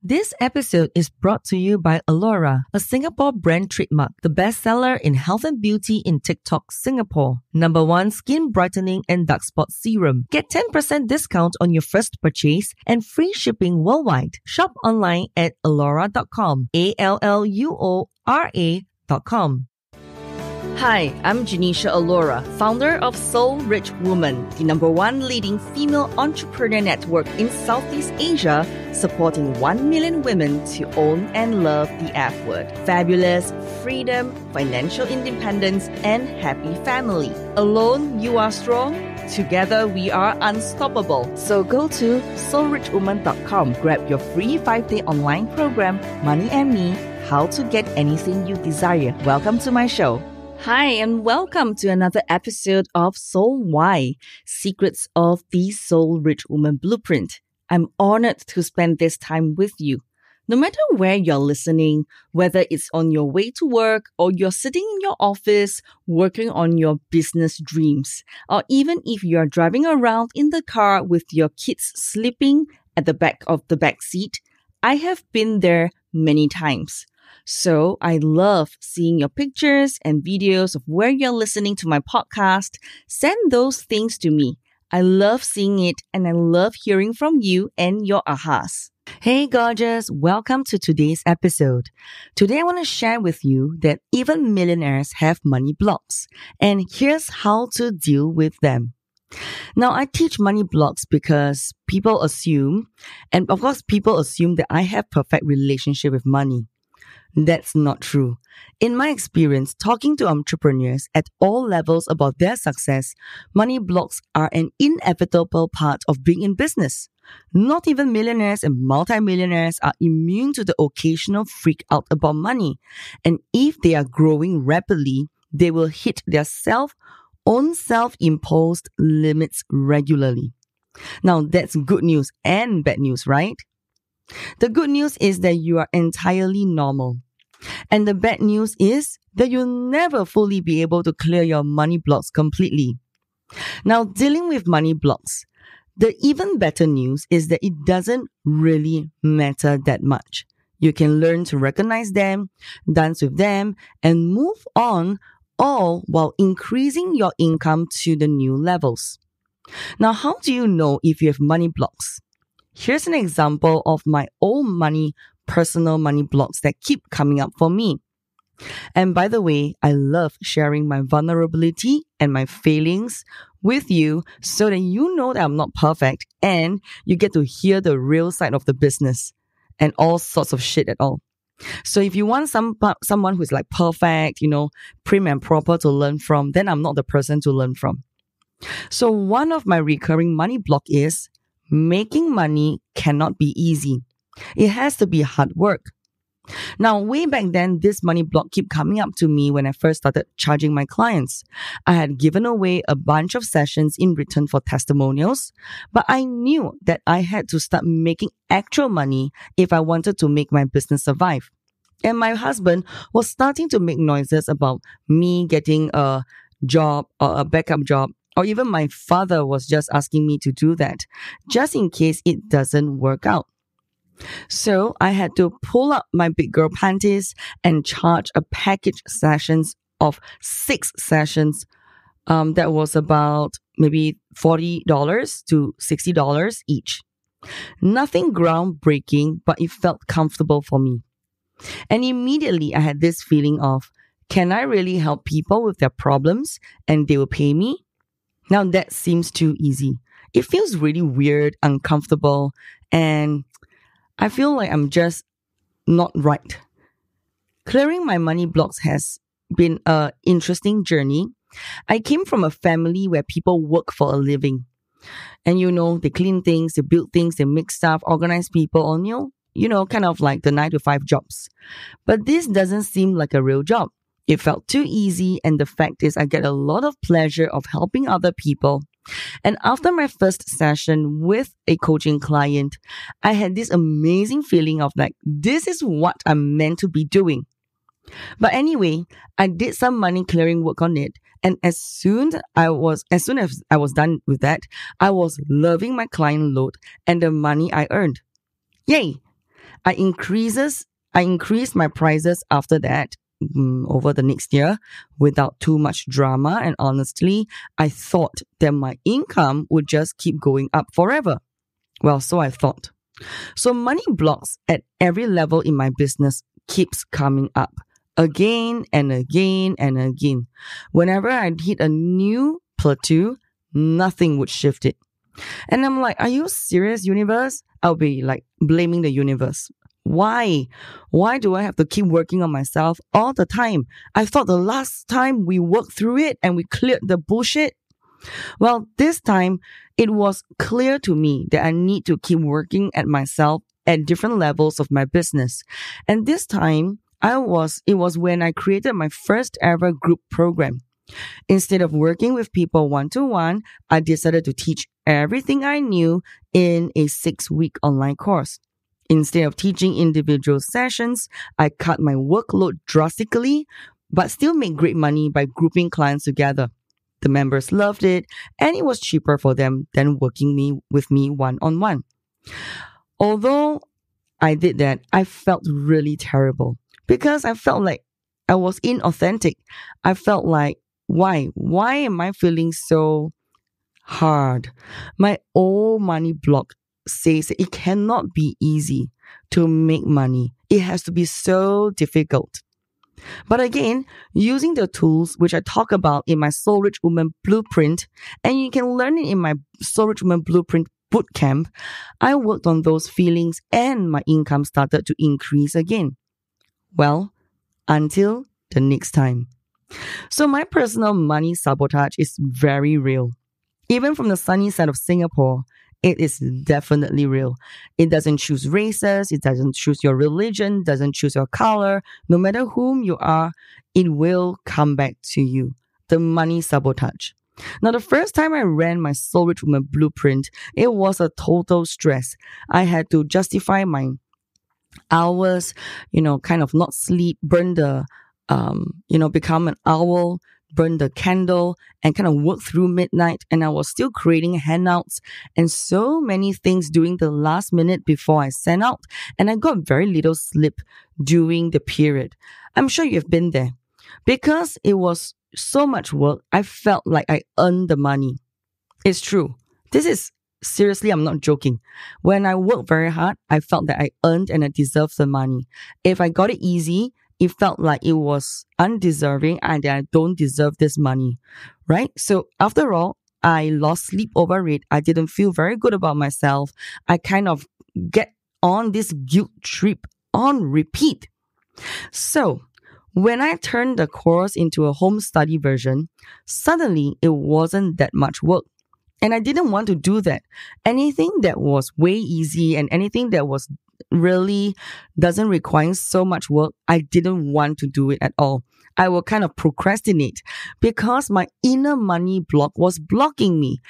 This episode is brought to you by Alora, a Singapore brand trademark, the bestseller in health and beauty in TikTok, Singapore. #1 skin brightening and dark spot serum. Get 10% discount on your first purchase and free shipping worldwide. Shop online at alora.com, ALLUORA.com. Hi, I'm Janisha Alora, founder of Soul Rich Woman, the #1 leading female entrepreneur network in Southeast Asia, supporting 1 million women to own and love the F word. Fabulous, freedom, financial independence, and happy family. Alone, you are strong. Together, we are unstoppable. So go to soulrichwoman.com, grab your free 5-day online program, Money and Me, How to Get Anything You Desire. Welcome to my show. Hi, and welcome to another episode of Soul Why, Secrets of the Soul Rich Woman Blueprint. I'm honored to spend this time with you. No matter where you're listening, whether it's on your way to work or you're sitting in your office working on your business dreams, or even if you're driving around in the car with your kids sleeping at the back of the back seat, I have been there many times. So I love seeing your pictures and videos of where you're listening to my podcast. Send those things to me. I love seeing it and I love hearing from you and your ahas. Hey gorgeous, welcome to today's episode. Today I want to share with you that even millionaires have money blocks, and here's how to deal with them. Now, I teach money blocks because people assume that I have perfect relationship with money. That's not true. In my experience, talking to entrepreneurs at all levels about their success, money blocks are an inevitable part of being in business. Not even millionaires and multimillionaires are immune to the occasional freak out about money. And if they are growing rapidly, they will hit their own self-imposed limits regularly. Now, that's good news and bad news, right? The good news is that you are entirely normal. And the bad news is that you'll never fully be able to clear your money blocks completely. Now, dealing with money blocks, the even better news is that it doesn't really matter that much. You can learn to recognize them, dance with them, and move on, all while increasing your income to the new levels. Now, how do you know if you have money blocks? Here's an example of my own personal money blocks that keep coming up for me. And by the way, I love sharing my vulnerability and my failings with you so that you know that I'm not perfect and you get to hear the real side of the business and all sorts of shit at all. So if you want someone who's like perfect, prim and proper to learn from, then I'm not the person to learn from. So one of my recurring money block is making money cannot be easy. It has to be hard work. Now, way back then, this money block kept coming up to me when I first started charging my clients. I had given away a bunch of sessions in return for testimonials, but I knew that I had to start making actual money if I wanted to make my business survive. And my husband was starting to make noises about me getting a job or a backup job, or even my father was just asking me to do that, just in case it doesn't work out. So I had to pull up my big girl panties and charge a package sessions of 6 sessions. That was about maybe $40 to $60 each. Nothing groundbreaking, but it felt comfortable for me. And immediately I had this feeling of, can I really help people with their problems and they will pay me? Now that seems too easy. It feels really weird, uncomfortable, and I feel like I'm just not right. Clearing my money blocks has been an interesting journey. I came from a family where people work for a living. And they clean things, they build things, they make stuff, organize people on, kind of like the 9-to-5 jobs. But this doesn't seem like a real job. It felt too easy, and the fact is I get a lot of pleasure of helping other people. And after my first session with a coaching client, I had this amazing feeling of like, this is what I'm meant to be doing. But anyway, I did some money clearing work on it. And as soon as I was done with that, I was loving my client load and the money I earned. Yay! I increased my prices after that over the next year without too much drama. And honestly, I thought that my income would just keep going up forever. Well, so I thought. So money blocks at every level in my business keeps coming up again and again and again. Whenever I'd hit a new plateau, nothing would shift it. And I'm like, are you serious, universe? I'll be like blaming the universe. Why? Why do I have to keep working on myself all the time? I thought the last time we worked through it and we cleared the bullshit. Well, this time it was clear to me that I need to keep working at myself at different levels of my business. And this time it was when I created my first ever group program. Instead of working with people one-to-one, I decided to teach everything I knew in a 6-week online course. Instead of teaching individual sessions, I cut my workload drastically, but still made great money by grouping clients together. The members loved it, and it was cheaper for them than working with me one-on-one. Although I did that, I felt really terrible because I felt like I was inauthentic. I felt like, why? Why am I feeling so hard? My old money block says it cannot be easy to make money. It has to be so difficult. But again, using the tools which I talk about in my Soul Rich Woman Blueprint, and you can learn it in my Soul Rich Woman Blueprint Bootcamp, I worked on those feelings and my income started to increase again. Well, until the next time. So my personal money sabotage is very real. Even from the sunny side of Singapore, it is definitely real. It doesn't choose races, it doesn't choose your religion, doesn't choose your color. No matter whom you are, it will come back to you. The money sabotage. Now, the first time I ran my Soul Rich Woman Blueprint, it was a total stress. I had to justify my hours, kind of not sleep, burn the, become an owl, burn the candle and kind of work through midnight. And I was still creating handouts and so many things during the last minute before I sent out. And I got very little sleep during the period. I'm sure you've been there. Because it was so much work, I felt like I earned the money. It's true. Seriously, I'm not joking. When I worked very hard, I felt that I earned and I deserved the money. If I got it easy, it felt like it was undeserving and that I don't deserve this money, right? So after all, I lost sleep over it. I didn't feel very good about myself. I kind of get on this guilt trip on repeat. So when I turned the course into a home study version, suddenly it wasn't that much work. And I didn't want to do that. Anything that was way easy and anything that was really doesn't require so much work, I didn't want to do it at all. I will kind of procrastinate because my inner money block was blocking me.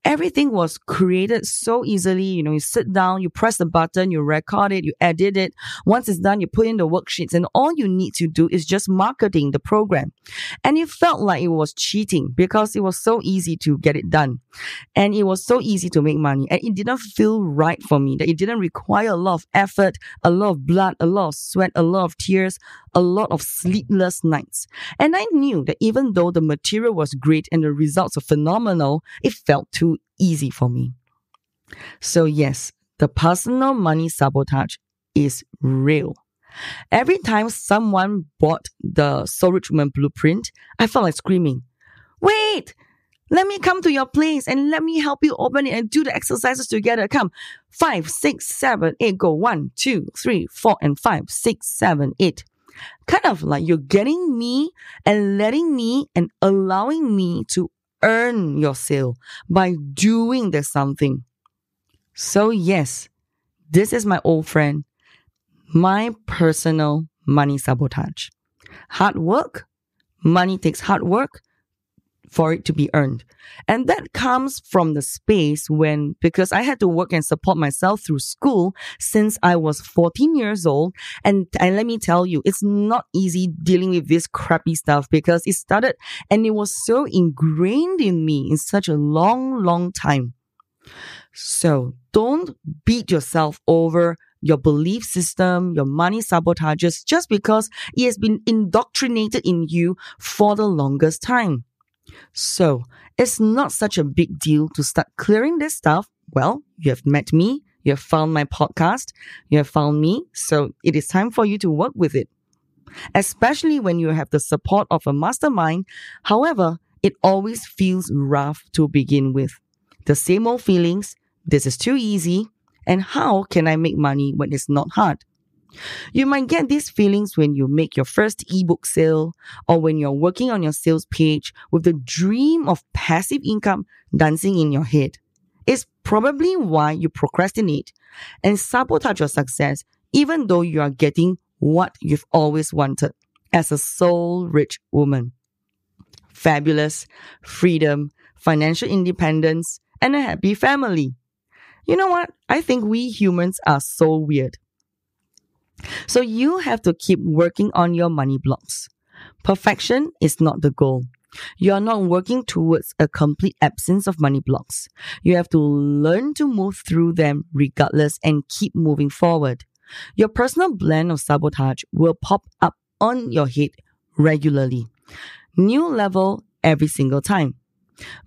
Everything was created so easily. You sit down, you press the button, you record it, you edit it. Once it's done, you put in the worksheets and all you need to do is just marketing the program. And it felt like it was cheating because it was so easy to get it done. And it was so easy to make money. And it didn't feel right for me, that it didn't require a lot of effort, a lot of blood, a lot of sweat, a lot of tears, a lot of sleepless nights. And I knew that even though the material was great and the results were phenomenal, it felt too easy for me. So yes, the personal money sabotage is real. Every time someone bought the Soul Rich Woman Blueprint, I felt like screaming, "Wait! Let me come to your place and let me help you open it and do the exercises together. Come, 5, 6, 7, 8, go 1, 2, 3, 4, and 5, 6, 7, 8. Kind of like you're getting me and letting me and allowing me to earn your sale by doing this something. So yes, this is my old friend, my personal money sabotage. Hard work, money takes hard work for it to be earned. And that comes from the space because I had to work and support myself through school since I was 14 years old. And let me tell you, it's not easy dealing with this crappy stuff because it started and it was so ingrained in me in such a long, long time. So don't beat yourself over your belief system, your money sabotages, just because it has been indoctrinated in you for the longest time. So, it's not such a big deal to start clearing this stuff. Well, you have met me, you have found my podcast, you have found me, so it is time for you to work with it. Especially when you have the support of a mastermind. However, it always feels rough to begin with. The same old feelings, this is too easy, and how can I make money when it's not hard? You might get these feelings when you make your first ebook sale or when you're working on your sales page with the dream of passive income dancing in your head. It's probably why you procrastinate and sabotage your success even though you are getting what you've always wanted as a soul-rich woman. Fabulous, freedom, financial independence, and a happy family. You know what? I think we humans are so weird. So you have to keep working on your money blocks. Perfection is not the goal. You are not working towards a complete absence of money blocks. You have to learn to move through them regardless and keep moving forward. Your personal blend of sabotage will pop up on your head regularly. New level every single time.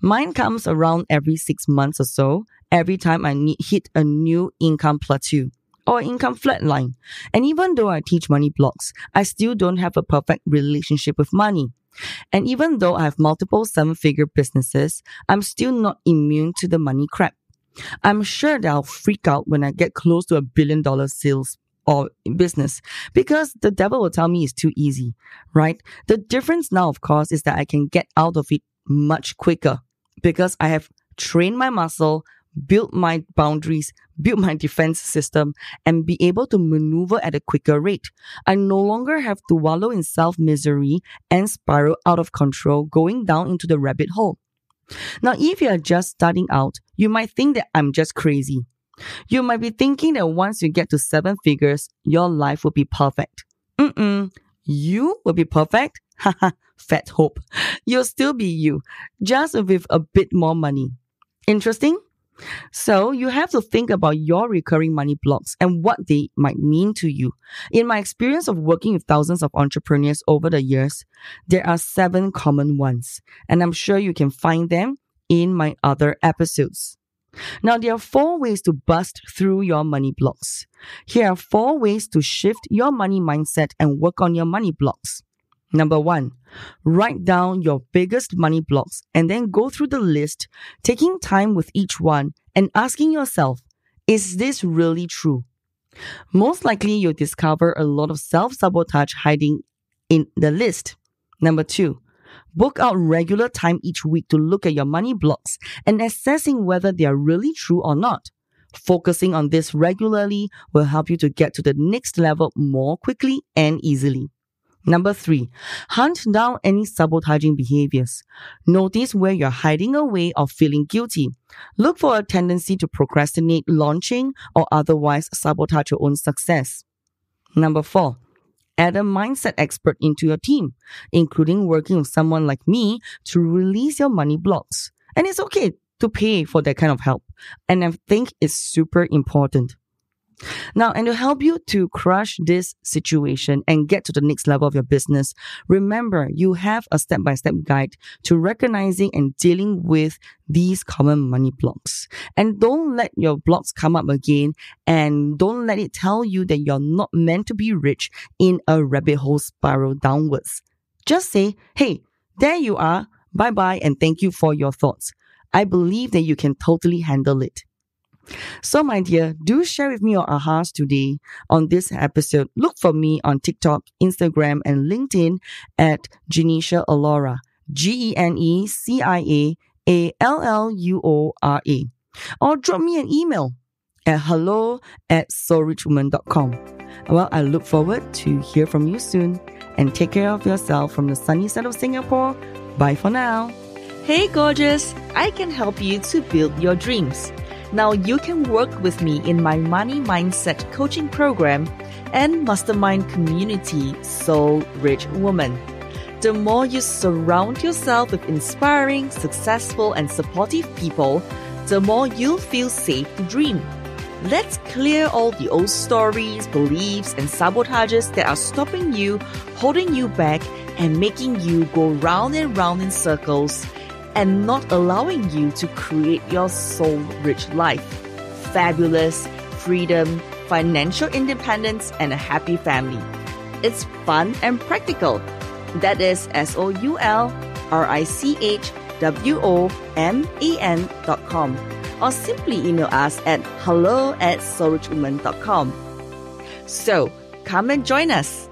Mine comes around every 6 months or so, every time I hit a new income plateau or income flatline. And even though I teach money blocks, I still don't have a perfect relationship with money. And even though I have multiple 7-figure businesses, I'm still not immune to the money crap. I'm sure that I'll freak out when I get close to $1 billion sales or business because the devil will tell me it's too easy, right? The difference now, of course, is that I can get out of it much quicker because I have trained my muscle, built my boundaries, built my defense system, and be able to maneuver at a quicker rate. I no longer have to wallow in self-misery and spiral out of control, going down into the rabbit hole. Now, if you are just starting out, you might think that I'm just crazy. You might be thinking that once you get to 7 figures, your life will be perfect. You will be perfect? Haha, fat hope. You'll still be you, just with a bit more money. Interesting? So you have to think about your recurring money blocks and what they might mean to you. In my experience of working with thousands of entrepreneurs over the years, there are 7 common ones, and I'm sure you can find them in my other episodes. Now, there are 4 ways to bust through your money blocks. Here are 4 ways to shift your money mindset and work on your money blocks. Number 1, write down your biggest money blocks and then go through the list, taking time with each one and asking yourself, is this really true? Most likely, you'll discover a lot of self-sabotage hiding in the list. Number 2, book out regular time each week to look at your money blocks and assessing whether they are really true or not. Focusing on this regularly will help you to get to the next level more quickly and easily. Number 3, hunt down any sabotaging behaviors. Notice where you're hiding away or feeling guilty. Look for a tendency to procrastinate launching or otherwise sabotage your own success. Number 4, add a mindset expert into your team, including working with someone like me to release your money blocks. And it's okay to pay for that kind of help. And I think it's super important. Now, and to help you to crush this situation and get to the next level of your business, remember you have a step-by-step guide to recognizing and dealing with these common money blocks. And don't let your blocks come up again, and don't let it tell you that you're not meant to be rich in a rabbit hole spiral downwards. Just say, hey, there you are. Bye-bye and thank you for your thoughts. I believe that you can totally handle it. So, my dear, do share with me your ahas today on this episode. Look for me on TikTok, Instagram, and LinkedIn at Genecia Allura, GENECIAALLUORA. Or drop me an email at hello@soulrichwoman.com. Well, I look forward to hear from you soon, and take care of yourself from the sunny side of Singapore. Bye for now. Hey, gorgeous! I can help you to build your dreams. Now you can work with me in my money mindset coaching program and mastermind community, Soul Rich Woman. The more you surround yourself with inspiring, successful, and supportive people, the more you'll feel safe to dream. Let's clear all the old stories, beliefs, and sabotages that are stopping you, holding you back, and making you go round and round in circles, and not allowing you to create your soul-rich life. Fabulous, freedom, financial independence, and a happy family. It's fun and practical. That is SOULRICHWOMAN.com. Or simply email us at hello@soulrichwoman.com. So, come and join us.